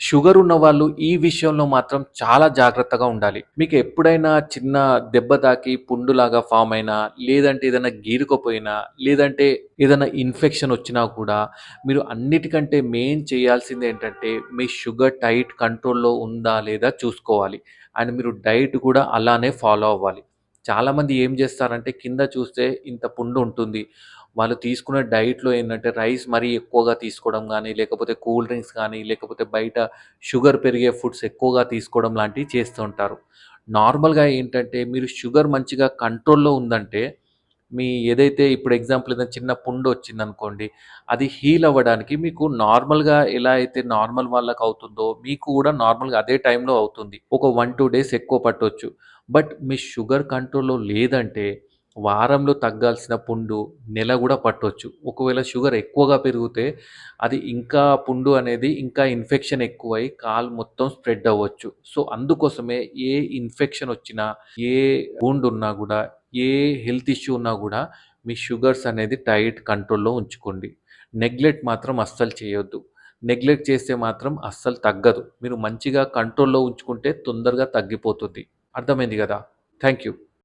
Sugar ఉన్నవాళ్ళు ఈ విషయంలో మాత్రం చాలా జాగ్రత్తగా ఉండాలి. మీకు ఎప్పుడైనా చిన్న దెబ్బ తాకి పుండులాగా ఫార్మ్ అయినా, లేదంటే ఏదైనా గీరుకుపోయినా, లేదంటే ఏదైనా ఇన్ఫెక్షన్ వచ్చినా కూడా మీరు అన్నిటికంటే మెయిన్ చేయాల్సిందేంటంటే మీ షుగర్ డైట్ కంట్రోల్‌లో ఉందా లేదా చూసుకోవాలి. అండ్ మీరు డైట్ కూడా అలానే ఫాలో అవ్వాలి. చాలామంది ఏం చేస్తారంటే కింద చూస్తే ఇంత పుండు ఉంటుంది. వాళ్ళు తీసుకునే డైట్‌లో ఏందంటే రైస్ మరీ ఎక్కువగా తీసుకోవడం గానీ, లేకపోతే కూల్ డ్రింక్స్ గానీ, లేకపోతే బయట షుగర్ పెరిగే ఫుడ్స్ ఎక్కువగా తీసుకోవడం లాంటివి చేస్తూ ఉంటారు. నార్మల్‌గా ఏంటంటే మీరు షుగర్ మంచిగా కంట్రోల్‌లో ఉందంటే, మీ ఏదైతే ఇప్పుడు ఎగ్జాంపుల్ ఏదైనా చిన్న పుండు వచ్చిందనుకోండి, అది హీల్ అవ్వడానికి మీకు నార్మల్‌గా ఎలా అయితే నార్మల్ వాళ్ళకవుతుందో, మీకు కూడా నార్మల్‌గా అదే టైంలో అవుతుంది. ఒక 1, 2 డేస్ ఎక్కువ పట్టొచ్చు. బట్ మీ షుగర్ కంట్రోల్‌లో లేదంటే, వారంలో తగ్గాల్సిన పుండు నెల గూడా పట్టొచ్చు. ఒకవేళ షుగర్ ఎక్కువగా పెరిగితే అది ఇంకా పుండు అనేది ఇంకా ఇన్ఫెక్షన్ ఎక్కువై కాలు మొత్తం స్ప్రెడ్ అవ్వచ్చు. సో, అందుకోసమే ఏ ఇన్ఫెక్షన్ వచ్చినా, ఏ వూండ్ ఉన్నా గూడా, ఏ హెల్త్ ఇష్యూ ఉన్నా గూడా మీ షుగర్స్ అనేది డైట్ కంట్రోల్‌లో ఉంచుకోండి. నెగ్లెక్ట్ మాత్రం అస్సలు చేయొద్దు. నెగ్లెక్ట్ చేస్తే మాత్రం అస్సలు తగ్గదు. మీరు మంచిగా కంట్రోల్‌లో ఉంచుకుంటే తొందరగా తగ్గిపోతుంది. అర్థమైంది గదా! Thank you.